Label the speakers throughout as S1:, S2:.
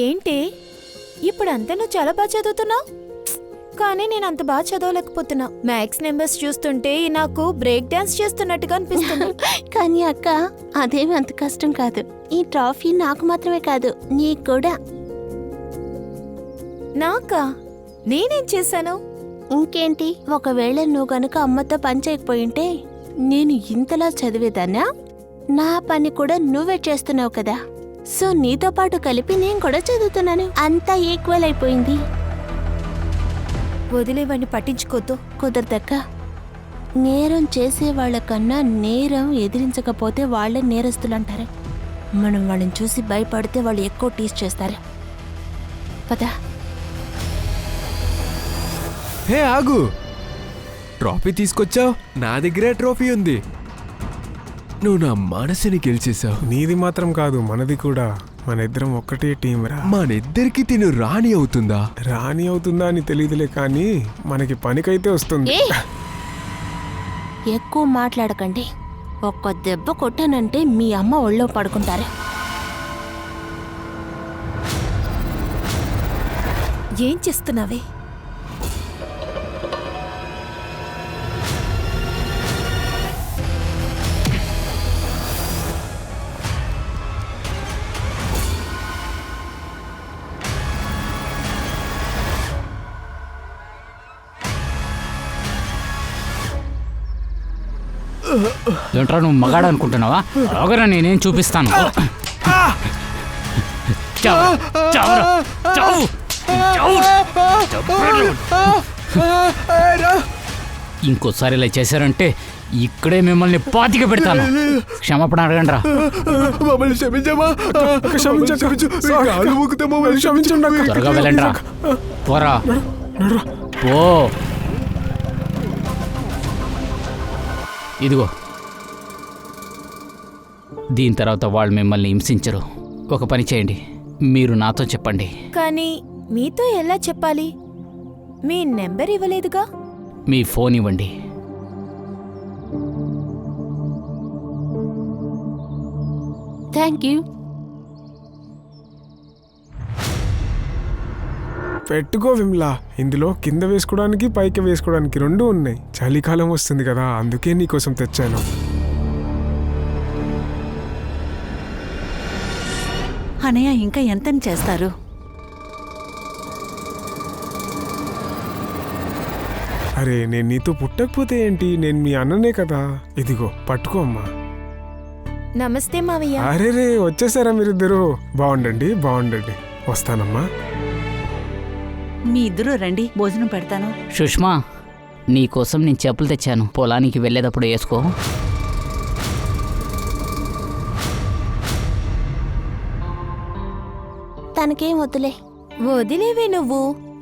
S1: ఏంటి ఇప్పుడంతా నువ్వు చాలా బాగా చదువుతున్నావు, కానీ నేను అంత బాగా చదవలేకపోతున్నా. మ్యాథ్స్ నెంబర్స్ చూస్తుంటే నాకు బ్రేక్ డాన్స్ చేస్తున్నట్టుగా అనిపిస్తుంది.
S2: కానీ అక్క, అదేమి అంత కష్టం కాదు. ఈ ట్రాఫీ నాకు మాత్రమే కాదు, నీకు కూడా.
S1: నాకా? నేనేం చేశాను?
S2: ఇంకేంటి, ఒకవేళ నువ్వు గనుక అమ్మతో పని చేయకపోయింటే నేను ఇంతలా చదివేదాన్నా? నా పని కూడా నువ్వే చేస్తున్నావు కదా, సో నీతో పాటు కలిపి నేను కూడా చదువుతున్నాను. అంతా ఈక్వల్ అయిపోయింది.
S1: వదిలేవాడిని పట్టించుకోతో.
S2: కుదరదక్క. నేరం చేసేవాళ్లకన్నా నేరం ఎదిరించకపోతే వాళ్లే నేరస్తులంటారు. మనం వాళ్ళని చూసి భయపడితే వాళ్ళు ఎక్కువ టీస్ చేస్తారు. పదా.
S3: హే ఆగు, ట్రోఫీ తీసుకొచ్చావు. నా దగ్గరే ట్రోఫీ ఉంది. నువ్వు నా మనసుని గెలిచేశావు.
S4: నీది మాత్రం కాదు, మనది కూడా. మన ఇద్దరం ఒక్కటే టీం రా.
S3: మనిద్దరికి తిను రాణి అవుతుందా?
S4: రాణి అవుతుందా అని తెలియదులే, కానీ మనకి పనికైతే వస్తుంది.
S2: ఎక్కువ మాట్లాడకండి. ఒక్క దెబ్బ కొట్టానంటే మీ అమ్మ ఒళ్ళో పడుకుంటారు.
S1: ఏం చేస్తున్నావే?
S5: ఏంట్రా నువ్వు మగాడు అనుకుంటున్నావా? అవగరా, నేనేం చూపిస్తాను. ఇంకోసారి ఇలా చేశారంటే ఇక్కడే మిమ్మల్ని పాతిక పెడతాను. క్షమాపణ అడగండి రా.
S3: మమ్మల్ని క్షమించమా?
S5: త్వరగా వెళ్ళండి రా. పోరా, పో. ఇదిగో, దీని తర్వాత వాళ్ళు మిమ్మల్ని హింసించరు. ఒక పని చేయండి, మీరు నాతో చెప్పండి.
S1: కానీ మీతో ఎలా చెప్పాలి? మీ నెంబర్ ఇవ్వలేదుగా.
S5: మీ ఫోన్ ఇవ్వండి.
S2: Thank you.
S4: పెట్టుకో విమ్లా. ఇందులో కింద వేసుకోవడానికి పైకి వేసుకోవడానికి రెండు ఉన్నాయి. చలికాలం వస్తుంది కదా, అందుకే నీకోసం తెచ్చాను.
S6: అనయ్య, ఇంకా ఎంతని చేస్తారు?
S4: అరే, నేను నీతో పుట్టకపోతే ఏంటి, నేను మీ అన్ననే కదా. ఇదిగో పట్టుకో అమ్మా.
S1: నమస్తే మావయ్య.
S4: అరే రే, వచ్చేసారా మీరిద్దరు? బాగుండండి, బాగుండండి. వస్తానమ్మా.
S6: మీ ఇద్దరు రండి, భోజనం పెడతాను.
S5: సుష్మా, నీకోసం నేను చెప్పులు తెచ్చాను. పొలానికి వెళ్ళేటప్పుడు వేసుకో.
S2: తనకేం వద్దులే.
S1: వదిలేవే నువ్వు.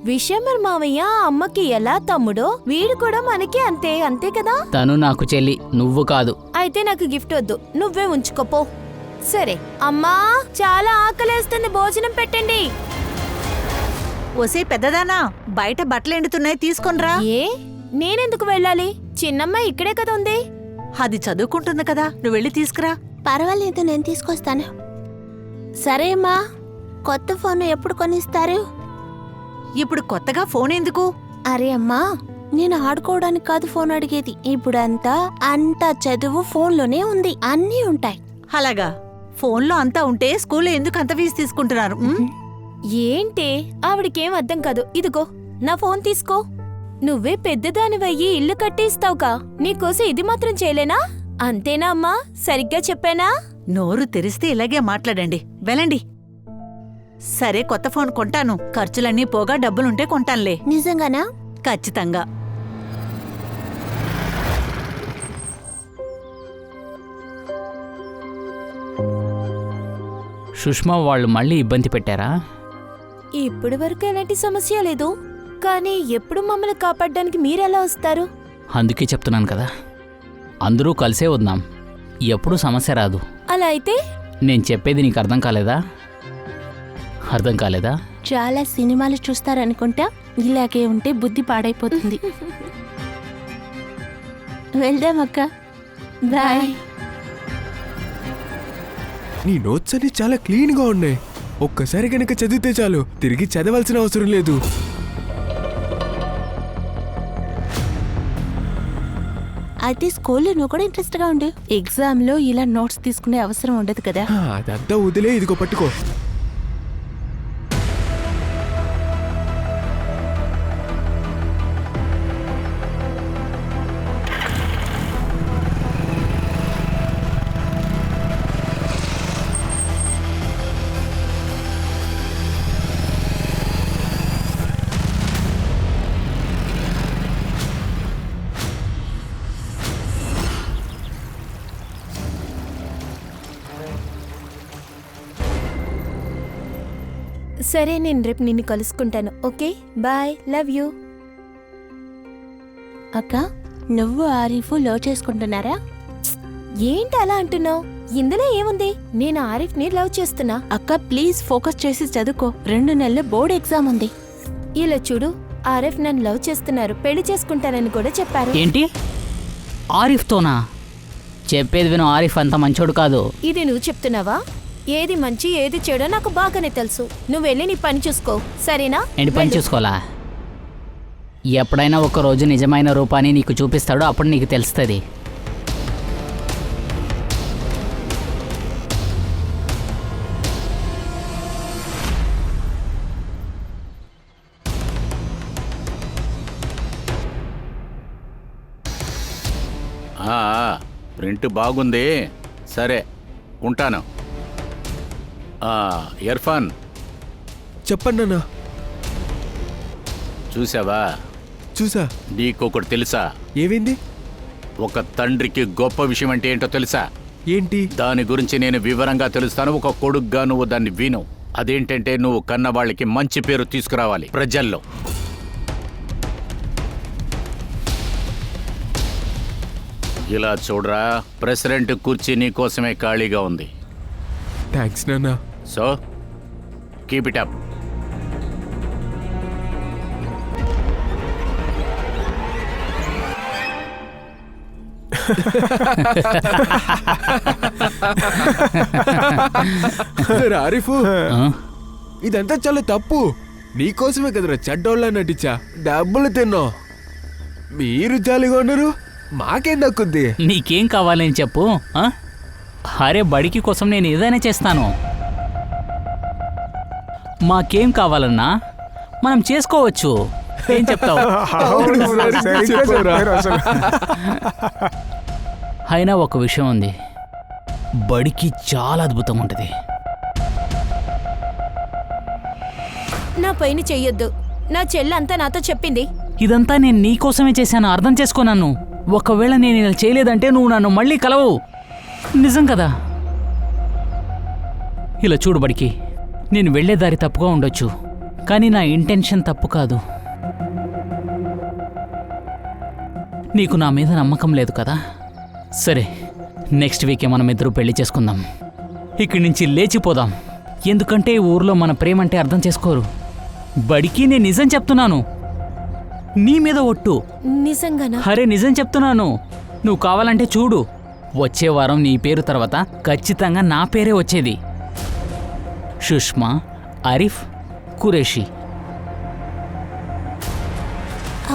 S1: విషయమర్ మావయ్య అమ్మకి ఎలా తమ్ముడో వీడు కూడా మనకి అంతే, అంతే కదా.
S5: తను నాకు చెల్లి, నువ్వు కాదు.
S1: అయితే నాకు గిఫ్ట్ వద్దు, నువ్వే ఉంచుకోపో. సరే అమ్మా, చాలా ఆకలేస్తుంది, భోజనం పెట్టండి.
S6: ఒసే పెద్దదానా, బయట బట్టలు ఎండుతున్నాయి, తీసుకొనిరా.
S1: ఏ, నేనెందుకు వెళ్ళాలి? చిన్నమ్మ ఇక్కడే కదా ఉంది.
S6: అది చదువుకుంటుంది కదా, నువ్వు వెళ్ళి తీసుకురా.
S2: పర్వాలేదు, నేను తీసుకొస్తాను. సరే అమ్మా, కొత్త ఫోన్ ఎప్పుడు కొనిస్తారు?
S6: ఇప్పుడు కొత్తగా ఫోన్ ఎందుకు?
S2: అరే అమ్మా, నేను ఆడుకోవడానికి కాదు ఫోన్ అడిగేది. ఇప్పుడంతా అంతా చదువు ఫోన్లోనే ఉంది, అన్నీ ఉంటాయి.
S6: అలాగా, ఫోన్లో అంతా ఉంటే స్కూల్లో ఎందుకు అంత ఫీజు తీసుకుంటున్నారు?
S1: ఏంటే, ఆవిడకేం అర్థం కాదు. ఇదిగో నా ఫోన్ తీసుకో. నువ్వే పెద్దదానివయ్యి ఇల్లు కట్టిస్తావుగా, నీకోసం ఇది మాత్రం చేయలేనా? అంతేనా అమ్మా? సరిగ్గా చెప్పానా?
S6: నోరు తెరిస్తే ఇలాగే మాట్లాడండి. వెళ్ళండి. సరే, కొత్త ఫోన్ కొంటాను. ఖర్చులన్నీ పోగా డబ్బులుంటే కొంటానులే.
S2: నిజంగానా?
S6: ఖచ్చితంగా.
S5: సుష్మా, వాళ్ళు మళ్ళీ ఇబ్బంది పెట్టారా?
S1: ఇప్పటి వరకు ఎలాంటి సమస్య లేదు, కానీ ఎప్పుడు మమ్మల్ని కాపాడడానికి మీరెలా వస్తారు?
S5: అందుకే చెప్తున్నాను కదా, అందరూ కలిసే వద్దాం, ఎప్పుడూ సమస్య రాదు.
S1: అలా అయితే
S5: నేను చెప్పేది నీకు అర్థం కాలేదా? అర్థం కాలేదా?
S2: చాలా సినిమాలు చూస్తారనుకుంటా. ఇలాగే ఉంటే బుద్ధి పాడైపోతుంది. వెళ్దాం అక్క. బాయ్.
S3: నీ నోట్స్ అన్ని చాలా క్లీన్గా ఉన్నాయి. ఒక్కసారి కనుక చదివితే చాలు, తిరిగి చదవాల్సిన అవసరం లేదు.
S2: అయితే స్కూల్లో నువ్వు కూడా ఇంట్రెస్ట్ గా ఉండు. ఎగ్జామ్ లో ఇలా నోట్స్ తీసుకునే అవసరం ఉండదు కదా.
S3: అదంతా వదిలే, ఇదిగో పట్టుకో.
S1: సరే, నేను రేపు నిన్ను కలుసుకుంటాను. Okay, bye, love you.
S2: అక్క, నువ్వు ఆరిఫ్ లవ్ చేసుకుంటున్నారా?
S1: ఏంటి అలా అంటున్నావు? ఇందులో ఏముంది? నేను ఆరిఫ్ ని లవ్ చేస్తున్నా.
S2: అక్క ప్లీజ్ ఫోకస్ చేసి చదువుకో. 2 నెలల బోర్డ్ ఎగ్జామ్ ఉంది.
S1: ఇలా చూడు, ఆరిఫ్ నన్ను లవ్ చేస్తున్నారు, పెళ్లి చేసుకుంటానని కూడా చెప్పారు.
S5: ఏంటి? ఆరిఫ్తోనా? చెప్పేది విను, ఆరిఫ్ అంత మంచోడు కాదు.
S1: ఇది నువ్వు చెప్తున్నావా? ఏది మంచి ఏది చెడో నాకు బాగానే తెలుసు. నువ్వు వెళ్ళి నీ పని చూసుకో, సరేనా?
S5: ఏంటి పని చూసుకోవాలా? ఎప్పుడైనా ఒక రోజు నిజమైన రూపాన్ని నీకు చూపిస్తాడో అప్పుడు నీకు తెలుస్తుంది.
S7: ప్రింట్ బాగుంది. సరే, ఉంటాను. ఇర్ఫాన్,
S3: చెప్పండి నాన్న.
S7: చూసావా?
S3: చూసా.
S7: నీకొకటి తెలుసా?
S3: ఏమైంది?
S7: ఒక తండ్రికి గొప్ప విషయం అంటే ఏంటో తెలుసా?
S3: ఏంటి?
S7: దాని గురించి నేను వివరంగా తెలుస్తాను. ఒక కొడుగ్గా నువ్వు దాన్ని విను. అదేంటంటే నువ్వు కన్న వాళ్ళకి మంచి పేరు తీసుకురావాలి ప్రజల్లో. ఇలా చూడరా, ప్రెసిడెంట్ కుర్చీ నీ కోసమే ఖాళీగా ఉంది.
S3: థ్యాంక్స్ నాన్న.
S7: So keep it up.
S3: Arif, ఇదంతా చాలా తప్పు. నీకోసమే కదరా చెడ్డోళ్ళ నటించా, డబ్బులు తిన్నావు. మీరు జాలిగా ఉన్నారు, మాకేం దక్కుద్ది?
S5: నీకేం కావాలని చెప్పు. అరే, బడికి కోసం నేను ఏదైనా చేస్తాను. మాకేం కావాలన్నా మనం చేసుకోవచ్చు. ఏం చెప్తావు? అయినా ఒక విషయం ఉంది, బడికి చాలా అద్భుతం ఉంటుంది.
S1: నా పైన చెయ్యొద్దు. నా చెల్లంతా నాతో చెప్పింది.
S5: ఇదంతా నేను నీకోసమే చేశాను, అర్థం చేసుకో నన్ను. ఒకవేళ నేను ఇలా చేయలేదంటే నువ్వు నన్ను మళ్ళీ కలవు. నిజం కదా? ఇలా చూడు బడికి, నేను వెళ్లే దారి తప్పుగా ఉండొచ్చు, కానీ నా ఇంటెన్షన్ తప్పు కాదు. నీకు నా మీద నమ్మకం లేదు కదా? సరే, నెక్స్ట్ వీకే మనం ఇద్దరు పెళ్లి చేసుకుందాం. ఇక్కడి నుంచి లేచిపోదాం. ఎందుకంటే ఈ ఊర్లో మన ప్రేమంటే అర్థం చేసుకోరు. బడికి నేను నిజం చెప్తున్నాను, నీ మీద ఒట్టు.
S1: నిజంగానా?
S5: అరే నిజం చెప్తున్నాను. నువ్వు కావాలంటే చూడు, వచ్చే వారం నీ పేరు తర్వాత ఖచ్చితంగా నా పేరే వచ్చేది. సుష్మా, ఆరిఫ్, కురేషి.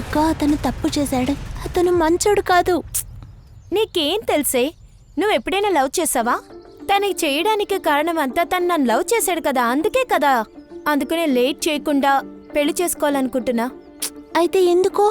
S2: అక్క, అతను తప్పు చేశాడు. అతను మంచోడు కాదు.
S1: నీకేం తెలుసే? నువ్వు ఎప్పుడైనా లవ్ చేసావా? తనకి చేయడానికి కారణం అంతా తను నన్ను లవ్ చేశాడు కదా, అందుకే కదా. అందుకనే లేట్ చేయకుండా పెళ్లి చేసుకోవాలనుకుంటున్నా.
S2: అయితే ఎందుకో?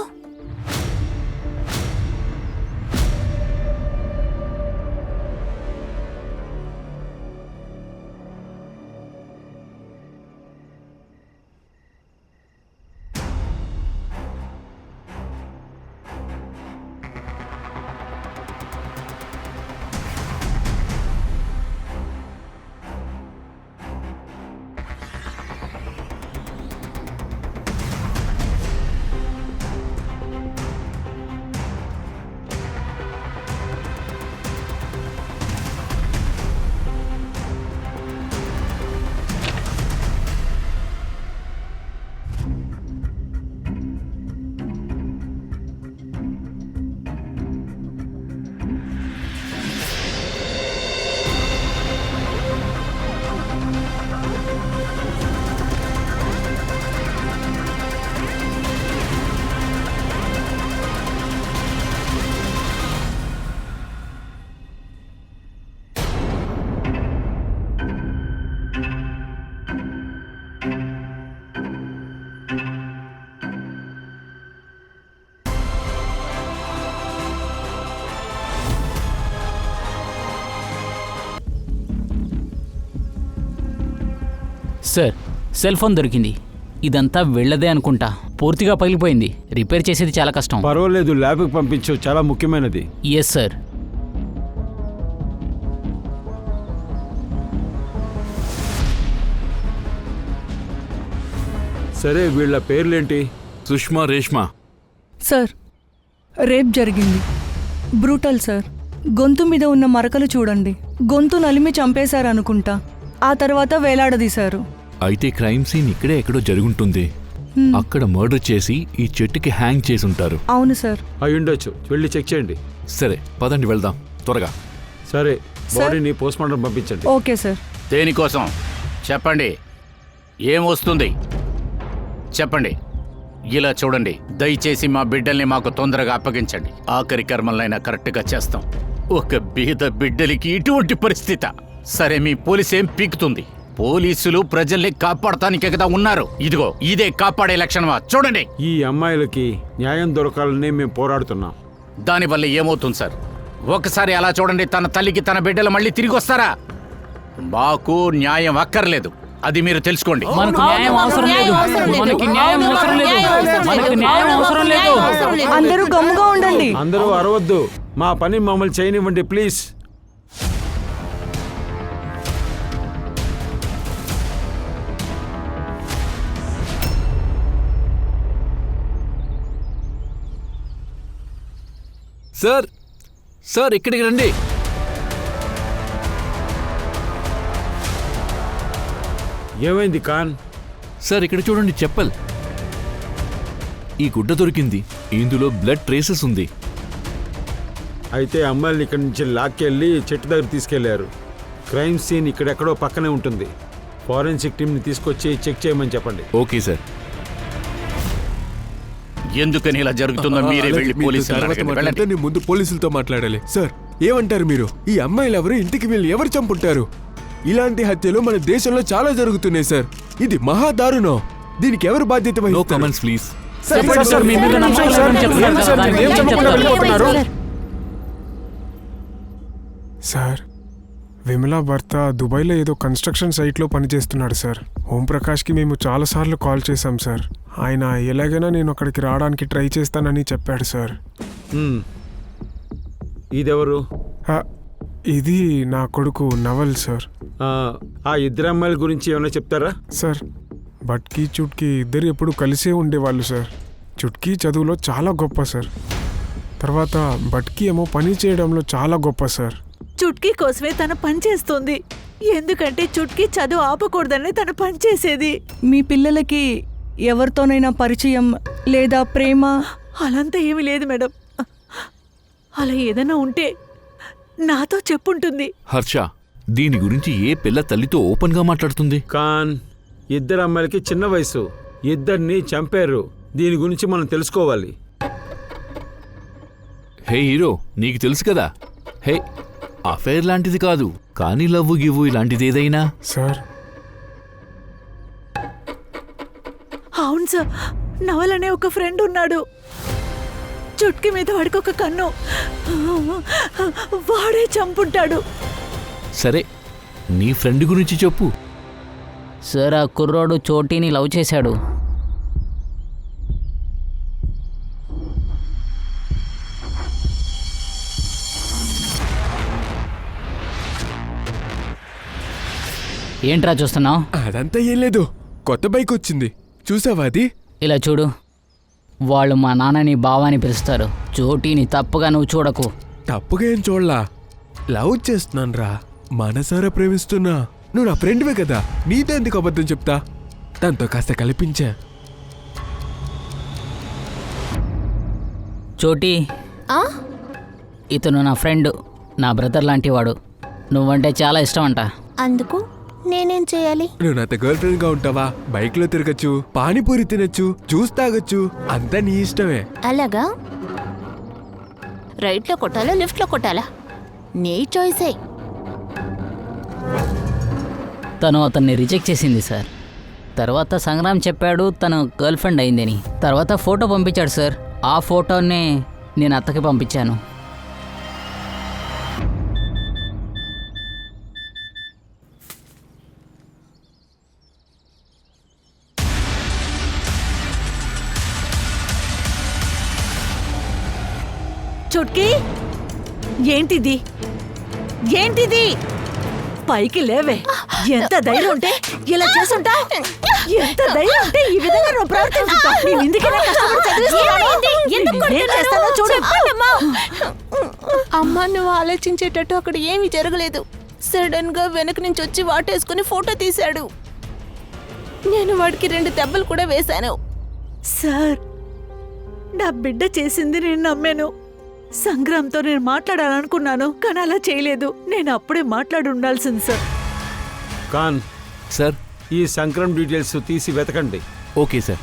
S5: సార్ సెల్ ఫోన్ దొరికింది. ఇదంతా వెళ్ళదే అనుకుంటా. పూర్తిగా పగిలిపోయింది. రిపేర్ చేసేది చాలా కష్టం.
S8: పర్వాలేదు, ల్యాబ్కి పంపించు, చాలా ముఖ్యమైనది.
S5: Yes sir.
S8: సరే, వీళ్ళ పేర్లేంటి?
S9: సుష్మా, రేష్మా.
S10: సార్, రేప్ జరిగింది. Brutal sir. గొంతు మీద ఉన్న మరకలు చూడండి. గొంతు నలిమి చంపేశారనుకుంటా. ఆ తర్వాత వేలాడదీశారు.
S9: అయితే క్రైమ్ సీన్ ఇక్కడే ఎక్కడో జరుగుంటుంది. అక్కడ మర్డర్ చేసి ఈ చెట్టుకి హ్యాంగ్ చేసి ఉంటారు.
S10: అవును సార్.
S8: అయి ఉండొచ్చు, వెళ్ళి చెక్ చేయండి.
S9: సరే పదండి, వెళ్దాం త్వరగా.
S8: సరే, బాడీని పోస్ట్మార్టం పంపించండి.
S10: Okay sir.
S7: దేనికోసం చెప్పండి. ఏం వస్తుంది చెప్పండి. ఇలా చూడండి, దయచేసి మా బిడ్డల్ని మాకు తొందరగా అప్పగించండి. ఆఖరి కర్మలైనా కరెక్ట్గా చేస్తాం. ఒక బీద బిడ్డలకి ఇటువంటి పరిస్థితి. సరే, మీ పోలీస్ ఏం పీకుతుంది? పోలీసులు ప్రజల్ని కాపాడటానికే కదా ఉన్నారు. ఇదిగో ఇదే కాపాడే లక్షణమా? చూడండి.
S8: ఈ అమ్మాయిలకి న్యాయం దొరకాలని మేము పోరాడుతున్నాం.
S7: దానివల్ల ఏమవుతుంది సార్? ఒకసారి అలా చూడండి, తన తల్లికి తన బిడ్డలు మళ్ళీ తిరిగి వస్తారా? మాకు న్యాయం అక్కర్లేదు, అది మీరు తెలుసుకోండి.
S5: మనకు న్యాయం అవసరం లేదు. మనకి న్యాయం అవసరం లేదు. మనకి న్యాయం అవసరం లేదు.
S10: అందరూ గమ్ముగా ఉండండి.
S8: అందరూ అరవద్దు, మా పని మమ్మల్ని చేయనివ్వండి ప్లీజ్.
S9: సార్, సార్ ఇక్కడికి రండి.
S8: ఏమైంది ఖాన్?
S9: సార్ ఇక్కడ చూడండి, చెప్పల్. ఈ గుడ్డ దొరికింది. ఇందులో బ్లడ్ ట్రేసెస్ ఉంది.
S8: అయితే అమ్మాయిని ఇక్కడి నుంచి లాక్కెళ్ళి చెట్టు దగ్గర తీసుకెళ్లారు. క్రైమ్ సీన్ ఇక్కడెక్కడో పక్కనే ఉంటుంది. ఫారెన్సిక్ టీంని తీసుకొచ్చి చెక్ చేయమని చెప్పండి.
S9: Okay sir.
S7: ఎందుకని ఇలా జరుగుతుందో మీరే వెళ్ళి పోలీసులు
S3: నేను ముందు పోలీసులతో మాట్లాడాలి. సార్, ఏమంటారు మీరు? ఈ అమ్మాయిలు ఎవరు? ఇంటికి వీళ్ళు ఎవరు చంపుంటారు? ఇలాంటి హత్యలు మన దేశంలో చాలా జరుగుతున్నాయి సార్. ఇది మహా దారుణం. దీనికి ఎవరు బాధ్యత
S9: నో
S3: వహిస్తారు?
S9: Comments please.
S4: సార్, విమలా భర్త దుబాయ్లో ఏదో కన్స్ట్రక్షన్ సైట్లో పనిచేస్తున్నాడు సార్. ఓంప్రకాష్కి మేము చాలాసార్లు కాల్ చేశాం సార్. ఆయన ఎలాగైనా నేను అక్కడికి రావడానికి ట్రై చేస్తానని చెప్పాడు సార్.
S8: ఇదెవరు?
S4: ఇది నా కొడుకు నవల్ సార్.
S8: ఆ ఇద్దరు అమ్మాయిల గురించి ఏమైనా చెప్తారా?
S4: సార్, బట్కి చుట్కీ ఇద్దరు ఎప్పుడు కలిసే ఉండేవాళ్ళు సార్. చుట్కీ చదువులో చాలా గొప్ప సార్. తర్వాత బట్కి ఏమో పని చేయడంలో చాలా గొప్ప సార్.
S6: చుట్కీ కోసమే తన పని చేస్తుంది. ఎందుకంటే చుట్కీ చదువు ఆపకూడదని తన పని చేసేది.
S10: మీ పిల్లలకి ఎవరితోనైనా పరిచయం లేదా ప్రేమ
S6: అలంతా ఏమీ లేదు మేడం. అలా ఏదైనా ఉంటే నాతో చెప్పుంటుంది.
S9: హర్ష, దీని గురించి ఏ పిల్ల తల్లితో ఓపెన్ గా మాట్లాడుతుంది?
S8: ఖాన్, ఇద్దరు అమ్మాయిలకి చిన్న వయసు, ఇద్దరిని చంపారు. దీని గురించి మనం తెలుసుకోవాలి.
S9: హే హీరో, నీకు తెలుసు కదా. హే, అఫైర్ లాంటిది కాదు, కానీ లవ్వు గివ్వు ఇలాంటిది ఏదైనా.
S4: సార్,
S6: అవును సార్, నవల్ అనే ఒక ఫ్రెండ్ ఉన్నాడు. చుట్కీ మీద వాడికి ఒక కన్ను. వాడే చంపుంటాడు.
S9: సరే, నీ ఫ్రెండ్ గురించి చెప్పు.
S5: సార్, ఆ కుర్రోడు చోటీని లవ్ చేశాడు. ఏంట్రా చూస్తున్నావు?
S3: అదంతా ఏం లేదు, కొత్త బైక్ వచ్చింది, చూసావా అది?
S5: ఇలా చూడు, వాళ్ళు మా నాన్నని బావాని పిలుస్తారు. చోటీని తప్పుగా నువ్వు చూడకు.
S3: తప్పుగా ఏం చూడలా, లవ్ చేస్తున్నాను రా, మనసారా ప్రేమిస్తున్నా. నువ్వు నా ఫ్రెండ్వే కదా, నీతో ఎందుకు అబద్ధం చెప్తా? దాంతో కాస్త కల్పించా.
S5: చోటీ, ఇతను నా ఫ్రెండ్, నా బ్రదర్ లాంటి వాడు. నువ్వంటే చాలా ఇష్టం అంట.
S2: అందుకు నేనేం చేయాలి?
S3: నువ్వు నాతో గర్ల్ ఫ్రెండ్ గా ఉంటావా? బైక్ లో తిరగచ్చు, పానీపూరి తినచ్చు, జ్యూస్ తాగొచ్చు, అంతా నీ ఇష్టమే.
S2: అలాగా? రైట్లో కొట్టాలా లెఫ్ట్లో కొట్టాలా? నీ చాయిసే.
S5: తను అతన్ని రిజెక్ట్ చేసింది సార్. తర్వాత సంగ్రామ్ చెప్పాడు తను గర్ల్ ఫ్రెండ్ అయిందని. తర్వాత ఫోటో పంపించాడు సార్. ఆ ఫోటోనే నేను అత్తకి పంపించాను.
S6: చుట్కీ, ఏంటిది? ఏంటిది? పైకి లేవే. ఎంత ధైర్యం ఉంటే ఇలా చేసుంటా? ఎంత ధైర్యం ఉంటే ఈ విధంగా నువ్వు ప్రవర్తించుంటావు? నేను ఇందుకనే కష్టపడి చదివిస్తున్నాను. నేనేం చేస్తానో చూడు.
S2: అమ్మా, నువ్వు ఆలోచించేటట్టు అక్కడ ఏమీ జరగలేదు. సడన్ గా వెనక నుంచి వచ్చి వాటేసుకుని ఫోటో తీశాడు. నేను వాడికి 2 దెబ్బలు కూడా వేశాను.
S6: సార్, నా బిడ్డ చేసింది నేను నమ్మాను. సంగ్రామ్తో నేను మాట్లాడాలనుకున్నాను, కానీ అలా చేయలేదు. నేను అప్పుడే మాట్లాడి ఉండాల్సింది సార్.
S8: ఖాన్,
S9: సార్.
S8: ఈ సంక్రమ్ డీటెయిల్స్ తీసి వెతకండి.
S9: Okay sir.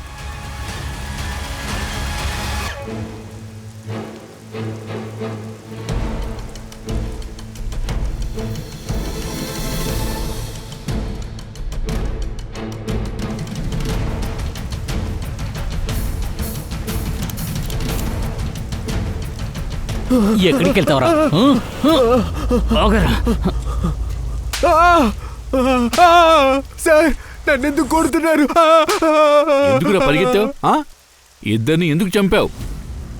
S5: ఎక్కడికి వెళ్తావరా? ఆగరా.
S3: సార్, నన్నెందుకు కొడుతున్నారు?
S9: ఎందుకురా పరిగెత్తావు? ఇద్దరిని ఎందుకు చంపావు?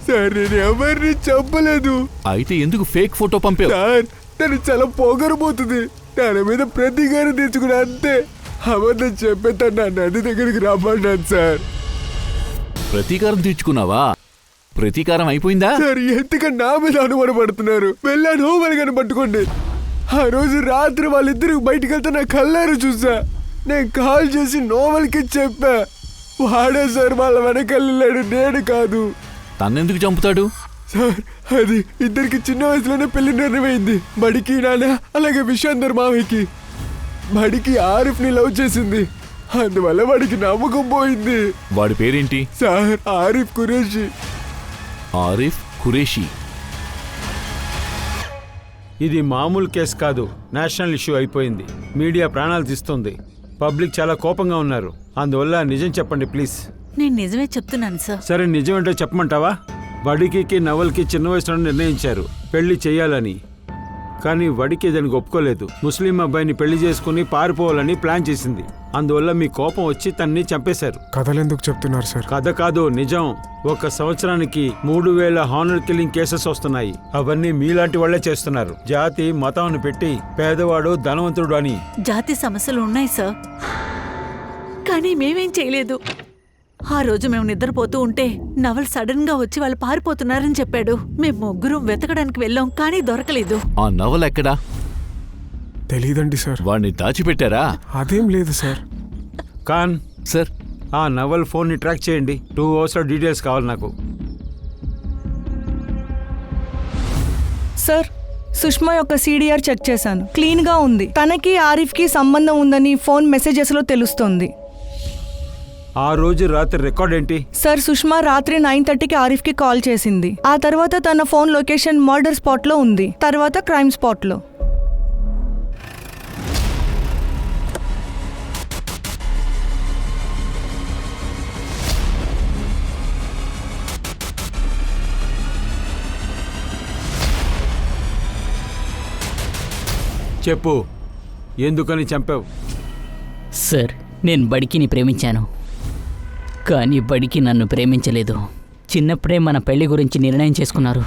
S3: సార్, నేను ఎవరిని చంపలేదు.
S9: అయితే ఎందుకు ఫేక్ ఫోటో పంపావు?
S3: సార్, నన్ను చాలా పొగరబోతుంది. దాని మీద ప్రతీకారం తెచ్చుకున్నా అంతే. అబద్ధం చెప్పే తను నా నది దగ్గరికి రమ్మన్నాను సార్.
S9: ప్రతీకారం తీర్చుకున్నావా? ప్రతీకారం అయిపోయిందా?
S3: సార్, ఎంతగా నా మీద అనుమానపడుతున్నారు? వెళ్ళాను వాళ్ళని పట్టుకోండి. ఆ రోజు రాత్రి వాళ్ళిద్దరు బయటికి వెళ్తే నా కళ్ళారు చూసా. నేను కాల్ చేసి నోవల్కి చెప్పా. వాడే సార్ వాళ్ళ వెనకెళ్ళాడు, నేను కాదు.
S9: తన్నెందుకు చంపుతాడు?
S3: సార్, అది ఇద్దరికి చిన్న వయసులోనే పెళ్లి నిర్ణయమైంది. బడికి నాన్న, అలాగే విశ్వందర్ మావయ్యకి. బడికి ఆరిఫ్ని లవ్ చేసింది, అందువల్ల వాడికి నమ్మకం పోయింది.
S9: వాడి పేరేంటి?
S3: సార్, ఆరిఫ్ ఖురేషీ.
S9: ఆరిఫ్ ఖురేషీ.
S8: ఇది మామూలు కేసు కాదు, నేషనల్ ఇష్యూ అయిపోయింది. మీడియా ప్రాణాలు తీస్తుంది. పబ్లిక్ చాలా కోపంగా ఉన్నారు. అందువల్ల నిజం చెప్పండి ప్లీజ్.
S6: నేను నిజమే చెప్తున్నాను సార్.
S8: సరే, నిజమేంటో చెప్పమంటావా? వడికి నవల్కి చిన్న వయసులో నిర్ణయించారు పెళ్లి చేయాలని. కానీ వడికి దానికి ఒప్పుకోలేదు. ముస్లిం అబ్బాయిని పెళ్లి చేసుకుని పారిపోవాలని ప్లాన్ చేసింది. అందువల్ల మీ కోపం వచ్చి తన్ని చంపేశారు.
S4: కథలెందుకు చెప్తున్నారు సార్?
S8: కథ కాదు, నిజం. 1 సంవత్సరానికి 3000 హానర్ కిల్లింగ్ కేసెస్ వస్తున్నాయి. అవన్నీ మీలాంటి వాళ్లే చేస్తున్నారు. జాతి మతం పెట్టి పేదవాడు ధనవంతుడు అని.
S6: జాతి సమస్యలు ఉన్నాయి సార్, కానీ మేమేం చేయలేదు. ఆ రోజు మేము నిద్రపోతూ ఉంటే నవల్ సడన్ గా వచ్చి వాళ్ళు పారిపోతున్నారని చెప్పాడు. మేము ముగ్గురం వెతకడానికి వెళ్ళాం, కానీ దొరకలేదు.
S9: ఆ నవల్ ఎక్కడా?
S4: తెలీదండి సార్.
S9: వాడిని దాచిపెట్టారా?
S4: అదేం లేదు సార్.
S8: ఖాన్
S9: సార్,
S8: ఆ నవల్ ఫోన్ని ట్రాక్ చేయండి. 2 అవర్స్లో డీటెయిల్స్ కావాలి నాకు.
S10: సార్, సుష్మా యొక్క CDR చెక్ చేశాను, క్లీన్ గా ఉంది. తనకి ఆరిఫ్కి సంబంధం ఉందని ఫోన్ మెసేజెస్లో తెలుస్తోంది.
S8: ఆ రోజు రాత్రి రికార్డ్ ఏంటి?
S10: సార్, సుష్మా రాత్రి 9:30కి ఆరిఫ్కి కాల్ చేసింది. ఆ తర్వాత తన ఫోన్ లొకేషన్ మర్డర్ స్పాట్లో ఉంది, తర్వాత క్రైమ్ స్పాట్లో.
S8: చెప్పు, ఎందుకని చంపావు?
S5: సార్, నేను బడికిని ప్రేమించాను, కానీ బడికి నన్ను ప్రేమించలేదు. చిన్నప్పుడే మన పెళ్లి గురించి నిర్ణయం చేసుకున్నారు.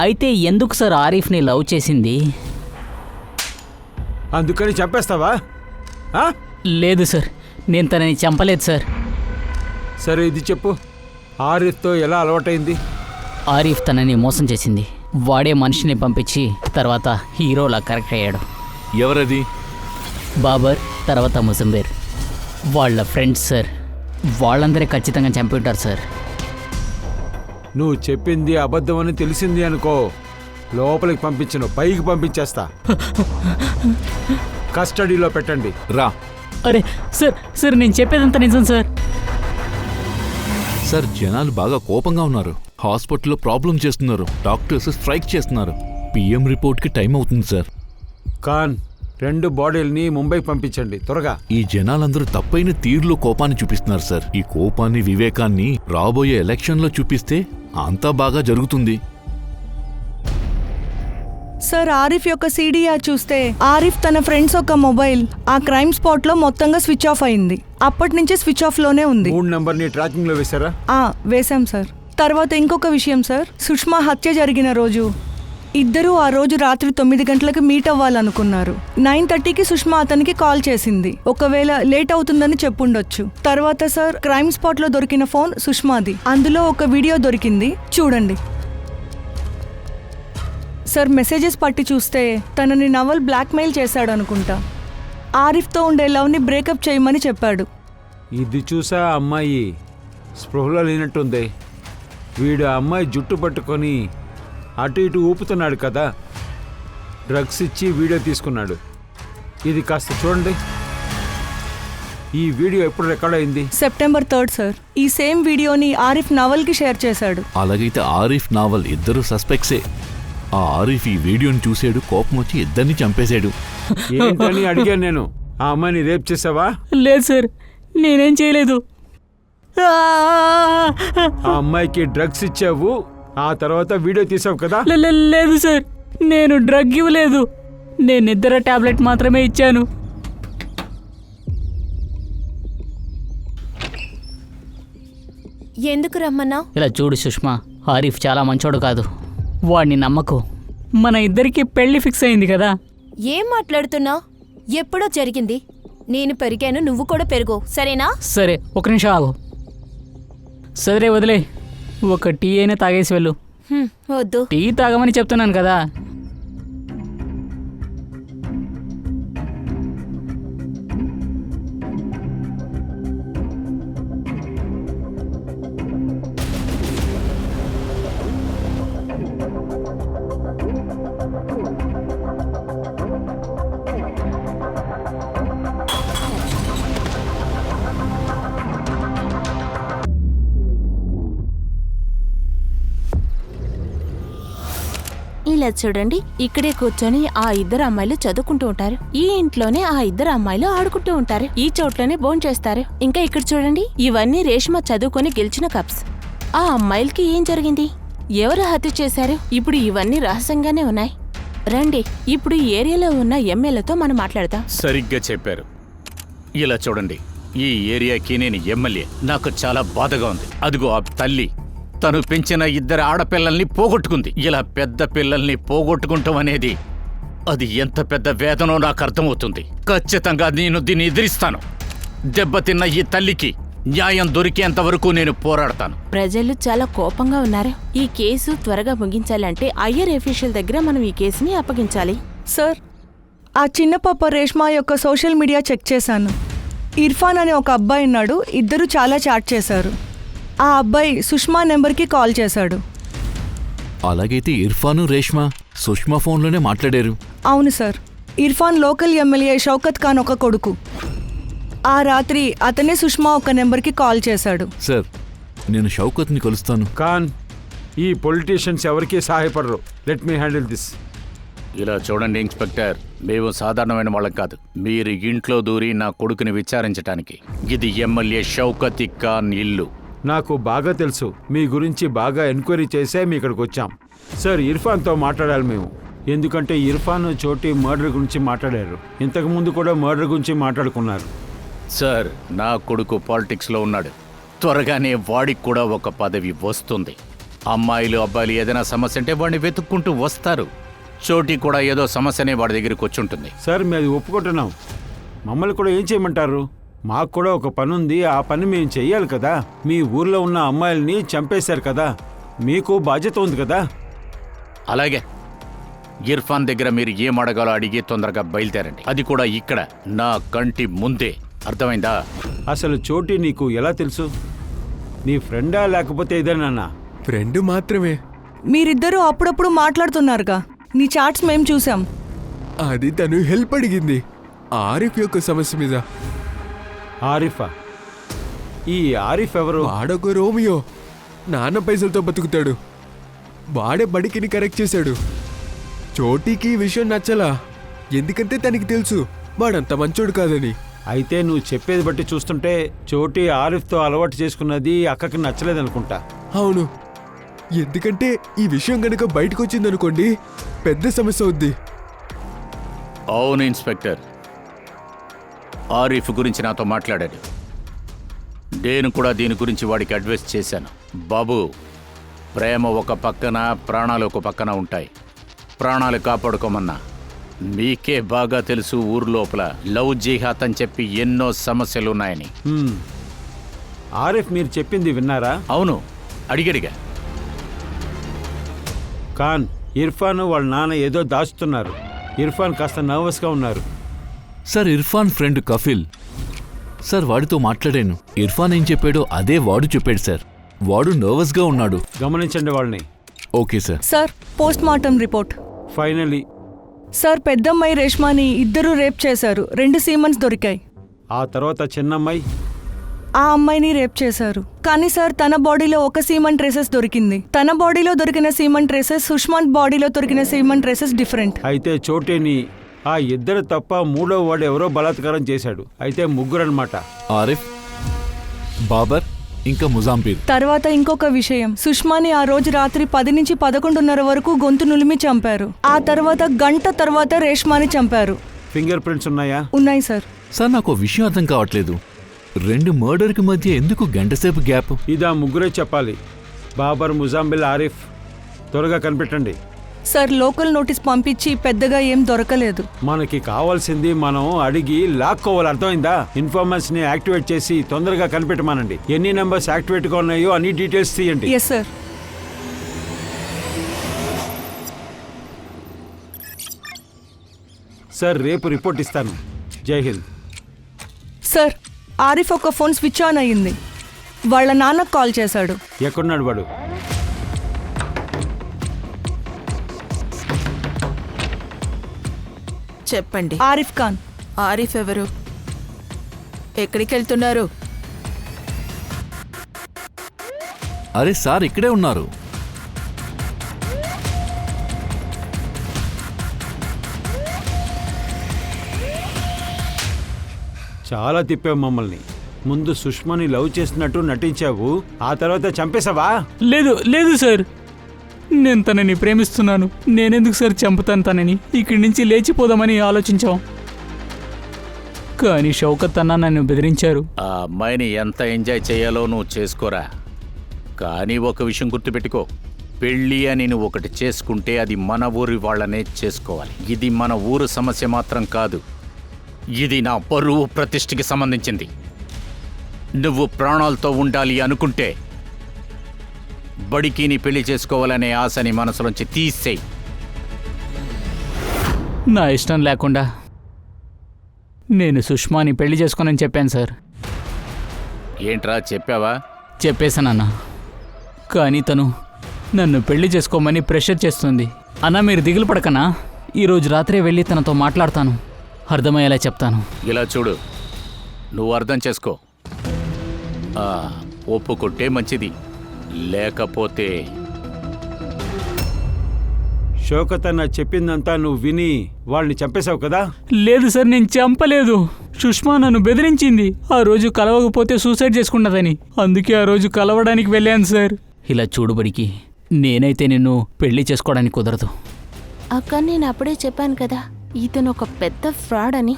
S5: అయితే ఎందుకు సార్ ఆరిఫ్ని లవ్ చేసింది?
S8: అందుకని చంపేస్తావా?
S5: లేదు సార్, నేను తనని చంపలేదు సార్.
S8: సరే, ఇది చెప్పు, ఆరిఫ్తో ఎలా అలవాటైంది?
S5: ఆరిఫ్ తనని మోసం చేసింది. వాడే మనిషిని పంపించి తర్వాత హీరోలా కరెక్ట్ అయ్యాడు.
S9: ఎవరది?
S5: బాబర్, తర్వాత ముజంబేర్, వాళ్ళ ఫ్రెండ్స్ సార్. వాళ్ళందరే ఖచ్చితంగా చంపుంటారు సార్.
S8: నువ్వు చెప్పింది అబద్ధం అని తెలిసింది అనుకో, లోపలికి పంపించను, పైకి పంపించేస్తా. కస్టడీలో పెట్టండి.
S9: రా.
S5: అరే సార్, నేను చెప్పేదంతా నిజం సార్.
S9: సార్, జనాలు బాగా కోపంగా ఉన్నారు. హాస్పిటల్లో ప్రాబ్లం చేస్తున్నారు. డాక్టర్స్ స్ట్రైక్ చేస్తున్నారు. PM రిపోర్ట్కి టైం అవుతుంది సార్.
S8: ఖాన్, 2 బాడీల్ని ముంబై పంపించండి త్వరగా.
S9: ఈ జనాలందరూ తప్పైన తీరులో కోపాన్ని చూపిస్తున్నారు సార్. ఈ కోపాన్ని, వివేకాన్ని రాబోయే ఎలక్షన్లో చూపిస్తే అంతా బాగా జరుగుతుంది.
S10: సార్, ఆరిఫ్ యొక్క CDR చూస్తే ఆరిఫ్ తన ఫ్రెండ్స్ యొక్క మొబైల్ ఆ క్రైమ్ స్పాట్లో మొత్తంగా స్విచ్ ఆఫ్ అయింది. అప్పటి నుంచి స్విచ్ ఆఫ్లోనే ఉంది.
S8: 3 నంబర్ని ట్రాకింగ్లో వేశారా?
S10: వేశాం సార్. తర్వాత ఇంకొక విషయం సార్, సుష్మా హత్య జరిగిన రోజు ఇద్దరూ ఆ రోజు రాత్రి 9 గంటలకు మీట్ అవ్వాలనుకున్నారు. 9:30కి సుష్మా అతనికి కాల్ చేసింది. ఒకవేళ లేట్ అవుతుందని చెప్పుండొచ్చు. తర్వాత సార్, క్రైమ్ స్పాట్ లో దొరికిన ఫోన్ సుష్మాది. అందులో ఒక వీడియో దొరికింది, చూడండి సార్. మెసేజెస్ పట్టి చూస్తే తనని నవల్ బ్లాక్మెయిల్ చేశాడు అనుకుంటా. ఆరిఫ్తో ఉండే లవ్ని బ్రేకప్ చేయమని చెప్పాడు.
S8: ఇది చూసా అమ్మాయి స్పృహలో లేనట్టుంది. వీడు ఆ అమ్మాయి జుట్టు పట్టుకొని అటు ఇటు ఊపుతున్నాడు కదా, డ్రగ్స్ ఇచ్చి వీడియో తీసుకున్నాడు. ఇది కాస్త చూడండి. ఈ వీడియో ఎప్పుడు రికార్డ్ అయింది?
S10: September 3 sir. ఈ సేమ్ వీడియోని ఆరిఫ్ నవల్కి షేర్ చేశాడు.
S9: అలాగైతే ఆరిఫ్ నావల్ ఇద్దరు సస్పెక్ట్సే. ఆ ఆరిఫ్ ఈ వీడియోని చూశాడు, కోపం వచ్చి ఇద్దరిని చంపేశాడు.
S8: ఏంటని అడిగాను నేను. ఆ అమ్మాయిని రేప్ చేసావా?
S5: లేదు సార్, నేనేం చేయలేదు.
S8: ఆ అమ్మాయికి డ్రగ్స్ ఇచ్చావు, ఆ తర్వాత వీడియో తీసావు కదా?
S5: లేదు సార్, నేను డ్రగ్ ఇవ్వలేదు. నేను నిద్ర టాబ్లెట్ మాత్రమే ఇచ్చాను.
S1: ఎందుకు రమ్మన్నా?
S5: ఇలా చూడు సుష్మా, ఆరిఫ్ చాలా మంచోడు కాదు. వాడిని నమ్మకు. మన ఇద్దరికి పెళ్లి ఫిక్స్ అయింది కదా.
S1: ఏం మాట్లాడుతున్నావు? ఎప్పుడో జరిగింది. నేను పెరిగాను, నువ్వు కూడా పెరుగు, సరేనా?
S5: సరే, ఒక నిమిషం ఆగు. సరే వదిలే, ఒక టీ అయినా తాగేసి వెళ్ళు.
S1: వద్దు.
S5: టీ తాగమని చెప్తున్నాను కదా.
S2: ఇలా చూడండి, ఇక్కడే కూర్చొని ఆ ఇద్దరు అమ్మాయిలు చదువుకుంటూ ఉంటారు. ఈ ఇంట్లోనే ఆ ఇద్దరు అమ్మాయిలు ఆడుకుంటూ ఉంటారు. ఈ చోట్లోనే భోంచేస్తారు. ఇంకా ఇక్కడ చూడండి, ఇవన్నీ రేష్మ చదువుకొని గెలిచిన కప్స్. ఆ అమ్మాయిలకి ఏం జరిగింది, ఎవరు హత్య చేశారు, ఇప్పుడు ఇవన్నీ రహస్యంగానే ఉన్నాయి. రండి, ఇప్పుడు ఈ ఏరియాలో ఉన్న ఎమ్మెల్యేతో మనం మాట్లాడదాం.
S7: సరిగ్గా చెప్పారు. ఇలా చూడండి, ఈ ఏరియాకి నేను ఎమ్మెల్యే. నాకు చాలా బాధగా ఉంది. అదిగో ఆ తల్లి, తను పెంచిన ఇద్దరు ఆడపిల్లల్ని పోగొట్టుకుంది. ఇలా పెద్ద పిల్లల్ని పోగొట్టుకుంటాం అనేది అది ఎంత పెద్ద వేదనో నాకు అర్థమవుతుంది. ఖచ్చితంగా నేను దీన్ని ఎదిరిస్తాను. దెబ్బతిన్న ఈ తల్లికి న్యాయం దొరికేంత వరకు నేను పోరాడతాను.
S2: ప్రజలు చాలా కోపంగా ఉన్నారు. ఈ కేసు త్వరగా ముగించాలంటే ఐఆర్ అఫీషియల్ దగ్గర మనం ఈ కేసుని అప్పగించాలి.
S10: సార్, ఆ చిన్న పాప రేష్మా యొక్క సోషల్ మీడియా చెక్ చేశాను. ఇర్ఫాన్ అనే ఒక అబ్బాయి ఉన్నాడు. ఇద్దరు చాలా చాట్ చేశారు. ఆ అబ్బాయి సుష్మా నెంబర్కి కాల్ చేశాడు.
S9: అలాగైతే ఇర్ఫాను రేష్మా సుష్మా ఫోన్లోనే మాట్లాడారు.
S10: అవును sir. Irfan local MLA Shaukat Khan ఒక కొడుకు. ఆ రాత్రి అతనే సుష్మా ఒక నెంబర్కి కాల్ చేశాడు.
S9: సార్, నేను షౌకత్ని కలుస్తాను.
S8: ఖాన్, ఈ పొలిటీషియన్స్ ఎవరికీ సహాయపడరు. Let me handle this.
S7: ఇలా చూడండి ఇన్స్పెక్టర్, మేము సాధారణమైన వాళ్ళం కాదు. మీరు ఇంట్లో దూరి నా కొడుకుని విచారించడానికి. ఇది ఎమ్మెల్యే షౌకత్ ఖాన్ ఇల్లు.
S8: నాకు బాగా తెలుసు. మీ గురించి బాగా ఎంక్వైరీ చేసే మీ ఇక్కడికి వచ్చాం. సార్, ఇర్ఫాన్తో మాట్లాడాలి మేము. ఎందుకంటే ఇర్ఫాన్ చోటి మర్డర్ గురించి మాట్లాడారు. ఇంతకుముందు కూడా మర్డర్ గురించి మాట్లాడుకున్నారు.
S7: సార్, నా కొడుకు పాలిటిక్స్లో ఉన్నాడు. త్వరగానే వాడికి కూడా ఒక పదవి వస్తుంది. అమ్మాయిలు అబ్బాయిలు ఏదైనా సమస్య అంటే వాడిని వెతుక్కుంటూ వస్తారు. చోటి కూడా ఏదో సమస్యనే వాడి దగ్గరికి వచ్చుంటుంది.
S8: సార్, మేము ఒప్పుకుంటున్నాం. మమ్మల్ని కూడా ఏం చేయమంటారు? మాకు కూడా ఒక పని ఉంది. ఆ పని మేము చెయ్యాలి కదా. మీ ఊర్లో ఉన్న అమ్మాయిల్ని చంపేశారు కదా, మీకు బాధ్యత ఉంది కదా.
S7: అలాగే ఇర్ఫాన్ దగ్గర మీరు ఏం అడగాలో అడిగి తొందరగా బయలుదేరండి. అది కూడా ఇక్కడ నా కంటి ముందే. అర్థమైందా?
S8: అసలు చోటి నీకు ఎలా తెలుసు? నీ ఫ్రెండా లేకపోతే ఇదేనా?
S3: ఫ్రెండ్ మాత్రమే.
S10: మీరిద్దరూ అప్పుడప్పుడు మాట్లాడుతున్నారుగా. నీ చాట్స్ మేం చూసాం.
S3: అది తను హెల్ప్ అడిగింది ఆరిఫ్ యొక్క సమస్య మీద.
S8: ఆరిఫా? ఈ ఆరిఫ్ ఎవరు?
S3: వాడొక రోమియో. నాన్న పైసలతో బతుకుతాడు. వాడే బడికిని కరెక్ట్ చేశాడు. చోటీకి ఈ విషయం నచ్చలా. ఎందుకంటే తనకి తెలుసు వాడంత మంచోడు కాదని.
S8: అయితే నువ్వు చెప్పేది బట్టి చూస్తుంటే చోటి ఆరిఫ్తో అలవాటు చేసుకున్నది అక్కకి నచ్చలేదనుకుంటా.
S3: అవును, ఎందుకంటే ఈ విషయం గనుక బయటకు వచ్చిందనుకోండి పెద్ద సమస్య అవుద్ది.
S7: అవును ఇన్స్పెక్టర్, ఆరిఫ్ గురించి నాతో మాట్లాడాడు. నేను కూడా దీని గురించి వాడికి అడ్వైస్ చేశాను. బాబు, ప్రేమ ఒక పక్కన, ప్రాణాలు ఒక పక్కన ఉంటాయి. ప్రాణాలు కాపాడుకోమన్నా మీకే బాగా తెలుసు ఊరు లోపల లవ్ జిహాద్ అని చెప్పి ఎన్నో సమస్యలున్నాయని.
S8: ఆరిఫ్ మీరు చెప్పింది విన్నారా?
S7: అవును, అడిగడిగా.
S8: ఖాన్, ఇర్ఫాన్ వాళ్ళ నాన్న ఏదో దాచుతున్నారు. ఇర్ఫాన్ కాస్త నర్వస్గా ఉన్నారు.
S9: సార్ ఇర్ఫాన్ ఫ్రెండ్ కఫిల్ సార్, వాడితో మాట్లాడాను. ఇర్ఫాన్ ఏం చెప్పాడో అదే వాడు చెప్పాడు సార్. వాడు నర్వస్గా ఉన్నాడు.
S8: గమనించండి వాళ్ళని.
S9: Okay sir.
S10: Sir post mortem report.
S8: Finally
S10: sir పెద్దమ్మాయి రేష్మాని ఇద్దరు రేప్ చేశారు. 2 సీమన్స్ దొరికాయి.
S8: ఆ తర్వాత చిన్నమ్మాయి
S10: ఆ అమ్మాయిని రేప్ చేశారు. కానీ సార్ తన బాడీలో ఒక సీమన్ ట్రేసెస్ దొరికింది. తన బాడీలో దొరికిన సీమన్ ట్రేసెస్ సుష్మాన్ బాడీలో దొరికిన సీమన్ ట్రేసెస్ డిఫరెంట్.
S8: అయితే చోటేని ఆ ఇద్దరు తప్ప మూడో వాడు ఎవరో బలాత్కారం చేశాడు. అయితే ముగ్గురు అన్నమాట.
S9: ఆరిఫ్, బాబర్ ఇంకా ముజాంపీర్.
S10: తర్వాత ఇంకొక విషయం, సుష్మాని ఆ రోజు రాత్రి 10 నుంచి 11:30 వరకు గొంతు నులిమి చంపారు. ఆ తర్వాత గంట తర్వాత రేష్మాని చంపారు.
S8: ఫింగర్ ప్రింట్స్ ఉన్నాయా?
S10: ఉన్నాయి సార్.
S9: సార్ నాకు ఒక విషయం అర్థం కావట్లేదు. 2 మర్డర్కి మధ్య ఎందుకు గంటసేపు గ్యాప్?
S8: ఇది ఆ ముగ్గురే చెప్పాలి. బాబర్, ముజాంబిల్, ఆరిఫ్. త్వరగా కనిపెట్టండి.
S10: సార్ లోకల్ నోటీస్ పంపించి పెద్దగా ఏం దొరకలేదు.
S8: మనకి కావాల్సింది మనం అడిగి లాక్కోవాలి, అర్థమైందా? ఇన్ఫార్మర్స్ ని యాక్టివేట్ చేసి తొందరగా కనిపెట్టమానండి. ఎన్ని నెంబర్స్ యాక్టివేట్ గా ఉన్నాయో అన్ని డీటెయిల్స్ తీయండి.
S10: Yes sir.
S8: సార్ రేపు రిపోర్ట్ ఇస్తాను. జై హింద్.
S10: సార్ ఆరిఫ్ ఒక ఫోన్ స్విచ్ ఆన్ అయ్యింది. వాళ్ళ నాన్నకు కాల్ చేశాడు.
S8: ఎక్కడున్నాడు వాడు?
S11: చెప్పండి.
S10: ఆరిఫ్ ఖాన్.
S11: ఆరిఫ్ ఎవరు? ఎక్కడికి వెళ్తున్నారు?
S9: అరే సార్ ఇక్కడే ఉన్నారు.
S8: చాలా తిప్పావు మమ్మల్ని. ముందు సుష్మాని లవ్ చేస్తున్నట్టు నటించావు, ఆ తర్వాత చంపేశావా?
S5: లేదు లేదు సార్, నేను తనని ప్రేమిస్తున్నాను. నేనెందుకు సార్ చంపుతాను తనని? ఇక్కడి నుంచి లేచిపోదామని ఆలోచించాం. కానీ షౌకత్ అన్న నన్ను బెదిరించారు.
S7: ఆ అమ్మాయిని ఎంత ఎంజాయ్ చేయాలో నువ్వు చేసుకోరా. కానీ ఒక విషయం గుర్తుపెట్టుకో, పెళ్ళి అని నువ్వు ఒకటి చేసుకుంటే అది మన ఊరి వాళ్ళనే చేసుకోవాలి. ఇది మన ఊరు సమస్య మాత్రం కాదు, ఇది నా పరువు ప్రతిష్టకి సంబంధించింది. నువ్వు ప్రాణాలతో ఉండాలి అనుకుంటే బడికి నీ పెళ్లి చేసుకోవాలనే ఆశని మనసులోంచి తీసేయి.
S5: నా ఇష్టం లేకుండా నేను సుష్మాని పెళ్లి చేసుకోనని చెప్పాను సార్.
S7: ఏంట్రా చెప్పావా?
S5: చెప్పేశానన్నా. కానీ తను నన్ను పెళ్లి చేసుకోమని ప్రెషర్ చేస్తుంది. అన్నా మీరు దిగులు పడకనా, ఈరోజు రాత్రే వెళ్ళి తనతో మాట్లాడతాను, అర్థమయ్యేలా చెప్తాను.
S7: ఇలా చూడు, నువ్వు అర్థం చేసుకో. ఒప్పుకుంటే మంచిది, లేకపోతే
S8: షౌకత్ అన్న చెప్పిందంతా నువ్వు విని వాళ్ళని చంపేశావు కదా?
S5: లేదు సార్, నేను చంపలేదు. సుష్మా నన్ను బెదిరించింది ఆ రోజు కలవకపోతే సూసైడ్ చేసుకున్నదని. అందుకే ఆ రోజు కలవడానికి వెళ్ళాను సార్. ఇలా చూడుబడికి నేనైతే నిన్ను పెళ్లి చేసుకోవడానికి కుదరదు.
S2: అక్క నేను అప్పుడే చెప్పాను కదా, ఇతను ఒక పెద్ద ఫ్రాడ్ అని.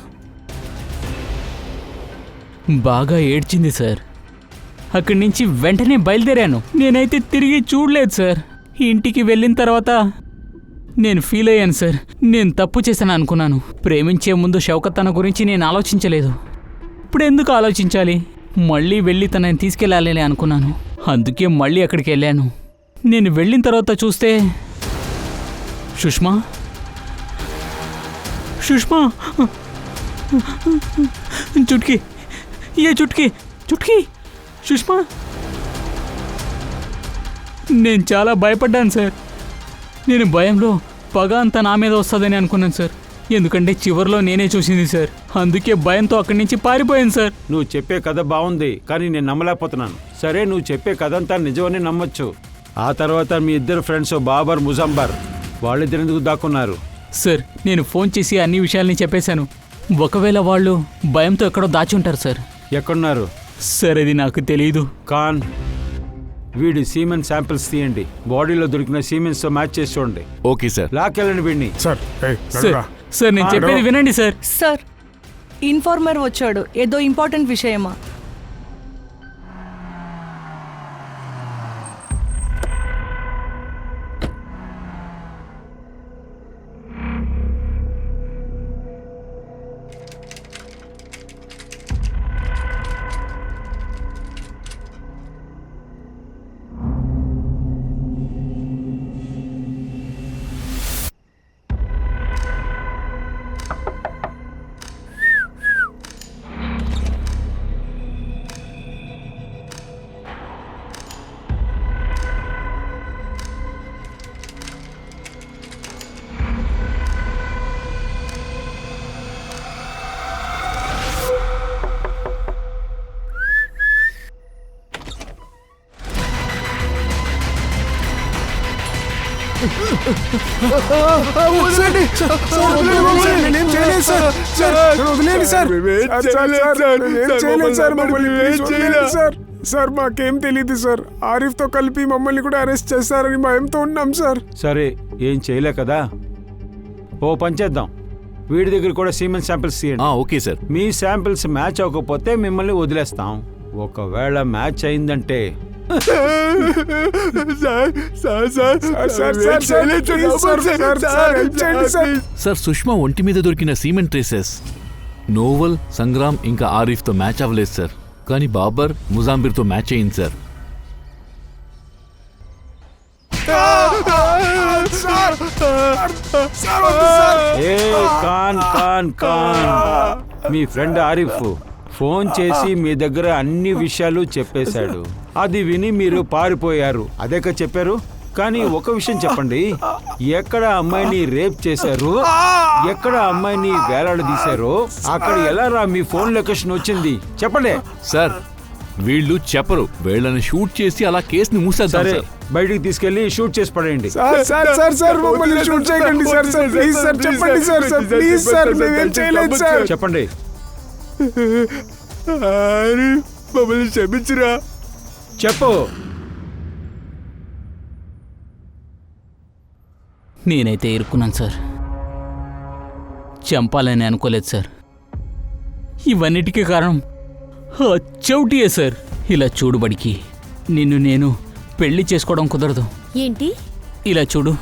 S5: బాగా ఏడ్చింది సార్. అక్కడి నుంచి వెంటనే బయలుదేరాను. నేనైతే తిరిగి చూడలేదు సార్. ఇంటికి వెళ్ళిన తర్వాత నేను ఫీల్ అయ్యాను సార్. నేను తప్పు చేశాను అనుకున్నాను. ప్రేమించే ముందు షౌకత్ తన గురించి నేను ఆలోచించలేదు. ఇప్పుడు ఎందుకు ఆలోచించాలి? మళ్ళీ వెళ్ళి తనని తీసుకెళ్ళాలి అనుకున్నాను. అందుకే మళ్ళీ అక్కడికి వెళ్ళాను. నేను వెళ్ళిన తర్వాత చూస్తే సుష్మా సుష్మా చుట్కీ ఏ చుట్కీ చుట్కీ సుష్మా. నేను చాలా భయపడ్డాను సార్. నేను భయంలో పగ అంతా నా మీద వస్తుందని అనుకున్నాను సార్. ఎందుకంటే చివరిలో నేనే చూసింది సార్. అందుకే భయంతో అక్కడి నుంచి పారిపోయాను సార్.
S8: నువ్వు చెప్పే కథ బాగుంది, కానీ నేను నమ్మలేకపోతున్నాను. సరే, నువ్వు చెప్పే కథ అంతా నిజమని నమ్మొచ్చు. ఆ తర్వాత మీ ఇద్దరు ఫ్రెండ్స్ బాబర్, ముజంబర్, వాళ్ళిద్దరెందుకు దాక్కున్నారు?
S5: సార్ నేను ఫోన్ చేసి అన్ని విషయాల్ని చెప్పేశాను. ఒకవేళ వాళ్ళు భయంతో ఎక్కడో దాచి ఉంటారు సార్.
S8: ఎక్కడున్నారు?
S5: సార్ అది నాకు తెలీదు.
S8: ఖాన్, వీడి సీమెన్ శాంపిల్స్ తీయండి. బాడీలో దొరికిన సీమెన్స్ తో మ్యాచ్ చేసి చూడండి.
S9: Okay sir.
S8: లాక్కెళ్ళండి వీడిని.
S4: సార్
S5: సార్ నేను చెప్పేది వినండి సార్.
S10: సార్ ఇన్ఫార్మర్ వచ్చాడు, ఏదో ఇంపార్టెంట్ విషయమా.
S3: వదలండి.
S4: నేనేం చేయలేదు సార్. సార్, నన్ను వదిలేయండి సార్. నేనేం చేయలేదు సార్. మమ్మల్ని ప్లీజ్ వదిలేయండి సార్. సార్ మాకేం తెలియదు సార్. ఆరిఫ్తో కలిపి మమ్మల్ని కూడా అరెస్ట్ చేస్తారని భయంతో ఉన్నాం సార్.
S8: సరే ఏం చేయలే కదా, ఓ పని చేద్దాం, వీడి దగ్గర కూడా సీమెన్ శాంపిల్స్ తీయండి.
S9: Okay sir.
S8: మీ శాంపిల్స్ మ్యాచ్ అవ్వకపోతే మిమ్మల్ని వదిలేస్తాం. ఒకవేళ మ్యాచ్ అయిందంటే
S9: సార్, సుష్మా ఒంటి మీద దొరికిన సీమెంట్ ట్రేసెస్ నోవల్, సంగ్రామ్ ఇంకా ఆరిఫ్తో మ్యాచ్ అవ్వలేదు సార్. కానీ బాబర్, ముజాంబిర్తో మ్యాచ్ అయింది సార్.
S8: ఏ కాన్ కాన్ కాన్, మీ ఫ్రెండ్ ఆరిఫ్ ఫోన్ చేసి మీ దగ్గర అన్ని విషయాలు చెప్పేశాడు. అది విని మీరు పారిపోయారు, అదేక చెప్పారు. కానీ ఒక విషయం చెప్పండి, ఎక్కడ అమ్మాయిని రేప్ చేశారు, ఎక్కడ అమ్మాయిని వేలాడదీశారో అక్కడ ఎలా రా మీ ఫోన్ లొకేషన్ వచ్చింది చెప్పండి.
S9: సార్, వీళ్ళు చెప్పరు. వీళ్ళని షూట్ చేసి అలా కేసుని మూసేద్దాం
S8: సరే,
S9: సార్.
S8: బయటికి తీసుకెళ్లి షూట్ చేసి పడేయండి.
S4: మమ్మల్ని షూట్ చేయకండి సార్. సార్ ప్లీజ్ సార్, చెప్పండి సార్. సార్ ప్లీజ్ సార్, మేమేం చేయలేదు సార్.
S8: చెప్పండి.
S3: మమ్మల్ని క్షమించురా.
S8: చెప్పు.
S5: నేనైతే ఇరుక్కున్నాను సార్. చంపాలని అనుకోలేదు సార్. ఇవన్నిటికీ కారణం ఆ చౌటియే సార్. ఇలా చూడుబడికి నిన్ను నేను పెళ్లి చేసుకోవడం కుదరదు.
S1: ఏంటి?
S5: ఇలా చూడు,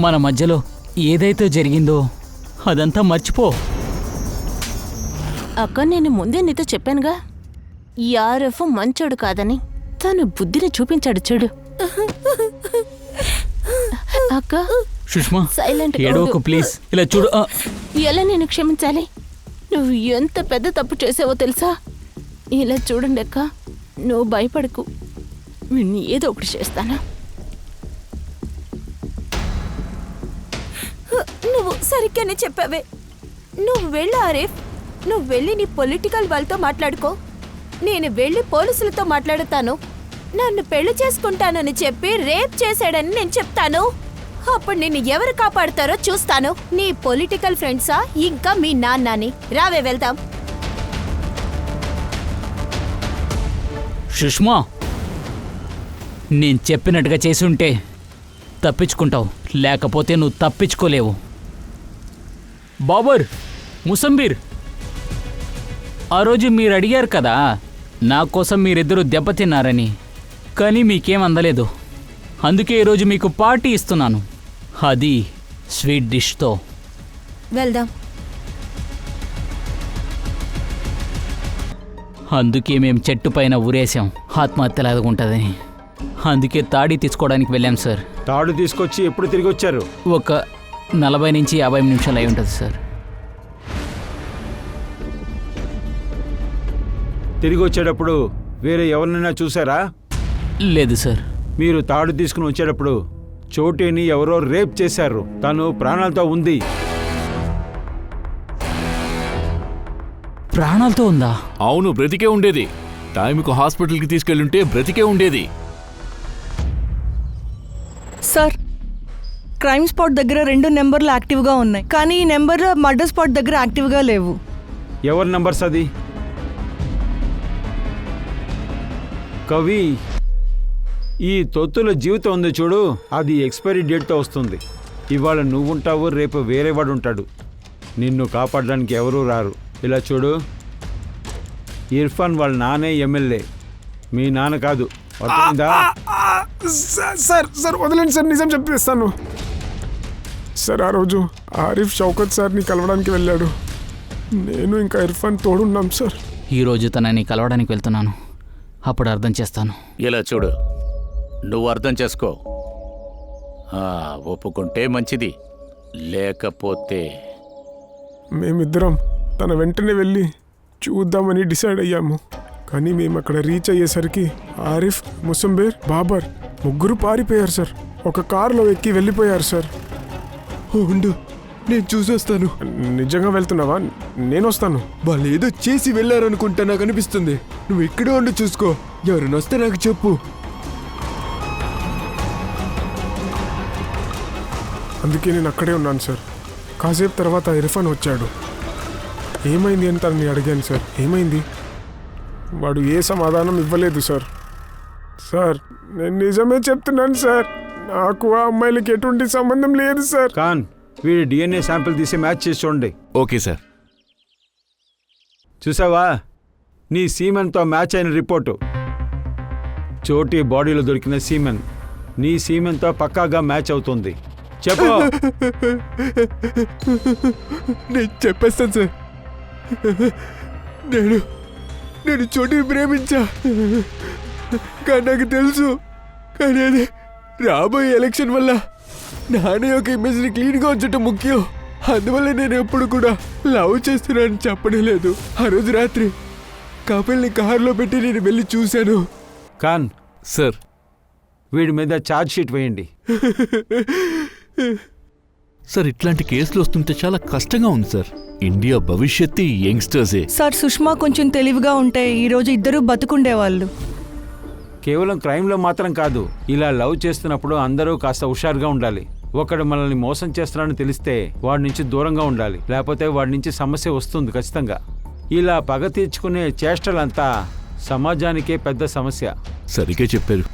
S5: మన మధ్యలో ఏదైతే జరిగిందో అదంతా మర్చిపో.
S2: అక్క, నేను ముందే నీతో చెప్పానుగా, ఈ ఆర్ఎఫ్ మంచోడు కాదని. తను బుద్ధిని చూపించాడు చూడు. అక్క,
S5: సుష్మా,
S2: సైలెంట్
S5: ఏడవకు ప్లీజ్. ఇలా చూడు.
S2: ఎలా నేను క్షమించాలి? నువ్వు ఎంత పెద్ద తప్పు చేసావో తెలుసా? ఇలా చూడండి అక్క, నువ్వు భయపడకు, వీణ్ణి ఏదో ఒకటి చేస్తానా.
S1: నువ్వు సరిగ్గానే చెప్పావే. నువ్వు వెళ్ళు ఆరిఫ్, నువ్వు వెళ్ళి నీ పొలిటికల్ వాళ్ళతో మాట్లాడుకో. నేను వెళ్ళి పోలీసులతో మాట్లాడుతాను. నన్ను పెళ్లి చేసుకుంటానని చెప్పి రేప్ చేశాడని నేను చెప్తాను. అప్పుడు నిన్ను ఎవరు కాపాడుతారో చూస్తాను. నీ పొలిటికల్ ఫ్రెండ్సా ఇంకా మీ నాన్నని? రావే వెళ్దాం.
S5: సుష్మా, నేను చెప్పినట్టుగా చేసి ఉంటే తప్పించుకుంటావు, లేకపోతే నువ్వు తప్పించుకోలేవు. బాబర్, ముసంబీర్, ఆ రోజు మీరు అడిగారు కదా నా కోసం మీరిద్దరూ దెబ్బతిన్నారని. కానీ మీకేం అందలేదు. అందుకే ఈరోజు మీకు పార్టీ ఇస్తున్నాను, అది స్వీట్ డిష్తో.
S1: వెళ్దాం.
S5: అందుకే మేము చెట్టు పైన ఊరేసాం, ఆత్మహత్యలాగా ఉంటుందని. అందుకే తాడి తీసుకోవడానికి వెళ్ళాం సార్.
S8: తాడు తీసుకొచ్చి ఎప్పుడు తిరిగి వచ్చారు?
S5: ఒక 40 నుంచి 50 నిమిషాలు అయి ఉంటుంది సార్.
S8: తిరిగి వచ్చేటప్పుడు వేరే ఎవరినైనా చూసారా?
S5: లేదు సార్.
S8: మీరు తాడు తీసుకుని వచ్చేటప్పుడు చోటీని ఎవరో రేప్ చేశారు, తను ప్రాణాలతో ఉంది.
S5: ప్రాణాలతో ఉందా?
S9: అవును, బ్రతికే ఉండేది. టైంకు హాస్పిటల్కి తీసుకెళ్ళుంటే బ్రతికే ఉండేది.
S10: సార్, క్రైమ్ స్పాట్ దగ్గర 2 నెంబర్లు యాక్టివ్గా ఉన్నాయి, కానీ ఈ నెంబర్ మర్డర్ స్పాట్ దగ్గర యాక్టివ్గా లేవు.
S8: ఎవరి నంబర్స్ అది? కవి, ఈ తొత్తుల జీవితం ఉంది చూడు, అది ఎక్స్పైరీ డేట్తో వస్తుంది. ఇవాళ నువ్వుంటావు, రేపు వేరేవాడు ఉంటాడు. నిన్ను కాపాడడానికి ఎవరూ రారు. ఇలా చూడు, ఇర్ఫాన్ వాళ్ళ నానే ఎమ్మెల్యే, మీ నాన్న కాదు. అర్థమైందా?
S4: సార్ సార్ వదిలేండి సార్, నిజం చెప్పేస్తాను సార్. ఆ రోజు ఆరిఫ్ షౌకత్ సార్ని కలవడానికి వెళ్ళాడు. నేను ఇంకా ఇర్ఫాన్ తోడున్నాం సార్.
S5: ఈరోజు తనని కలవడానికి వెళ్తున్నాను, అప్పుడు అర్థం చేస్తాను.
S7: ఇలా చూడు, నువ్వు అర్థం చేసుకో. ఒప్పుకుంటే మంచిది, లేకపోతే
S4: మేమిద్దరం తన వెంటనే వెళ్ళి చూద్దామని డిసైడ్ అయ్యాము. కానీ మేము అక్కడ రీచ్ అయ్యేసరికి ఆరిఫ్, ముసంబేర్, బాబర్ ముగ్గురు పారిపోయారు సార్. ఒక కారులో ఎక్కి వెళ్ళిపోయారు సార్.
S3: ఉండు, నేను చూసొస్తాను.
S4: నిజంగా వెళ్తున్నావా? నేను వస్తాను.
S3: వాళ్ళు ఏదో చేసి వెళ్ళారనుకుంటా నాకు అనిపిస్తుంది. నువ్వు ఇక్కడే ఉండి చూసుకో, ఎవరైనా వస్తే నాకు చెప్పు.
S4: అందుకే నేను అక్కడే ఉన్నాను సార్. కాసేపు తర్వాత ఇర్ఫాన్ వచ్చాడు. ఏమైంది అని తనని అడిగాను సార్. ఏమైంది? వాడు ఏ సమాధానం ఇవ్వలేదు సార్. సార్ నేను నిజమే చెప్తున్నాను సార్. నాకు ఆ అమ్మాయిలకి ఎటువంటి సంబంధం లేదు సార్.
S8: ఖాన్, వీడి డిఎన్ఏ శాంపిల్ తీసి మ్యాచ్ చేసి చూడండి.
S9: Okay sir.
S8: చూసావా, నీ సీమెన్తో మ్యాచ్ అయిన రిపోర్టు. చోటీ బాడీలో దొరికిన సీమెన్ నీ సీమెన్తో పక్కాగా మ్యాచ్ అవుతుంది. చెప్పు.
S3: నేను చెప్పేస్తాను సార్. నేను చోటిని ప్రేమించా, కానీ నాకు తెలుసు. కానీ అది రాబోయే ఎలక్షన్ వల్ల నాని యొక్క ఇమేజ్ని క్లీన్గా ఉంచడం ముఖ్యం. అందువల్ల నేను ఎప్పుడు కూడా లవ్ చేస్తున్నానని చెప్పడం లేదు. ఆ రోజు రాత్రి కపిల్ని కారులో పెట్టి నేను వెళ్ళి చూశాను.
S8: ఖాన్
S9: సార్,
S8: వీడి మీద ఛార్జ్ షీట్ వేయండి.
S9: సార్ ఇట్లాంటి కేసులు వస్తుంటే చాలా కష్టంగా ఉంది సార్. ఇండియా భవిష్యత్తు ఈ యంగ్స్టర్సే.
S10: సార్ సుష్మా కొంచెం తెలివిగా ఉంటే ఈరోజు ఇద్దరూ బతుకుండేవాళ్ళు.
S8: కేవలం క్రైమ్లో మాత్రం కాదు, ఇలా లవ్ చేస్తున్నప్పుడు అందరూ కాస్త హుషారుగా ఉండాలి. ఒకడు మనల్ని మోసం చేస్తున్నాడని తెలిస్తే వాడి నుంచి దూరంగా ఉండాలి, లేకపోతే వాడి నుంచి సమస్య వస్తుంది ఖచ్చితంగా. ఇలా పగ తీర్చుకునే చేష్టలంతా సమాజానికే పెద్ద సమస్య.
S9: సరిగ్గా చెప్పారు.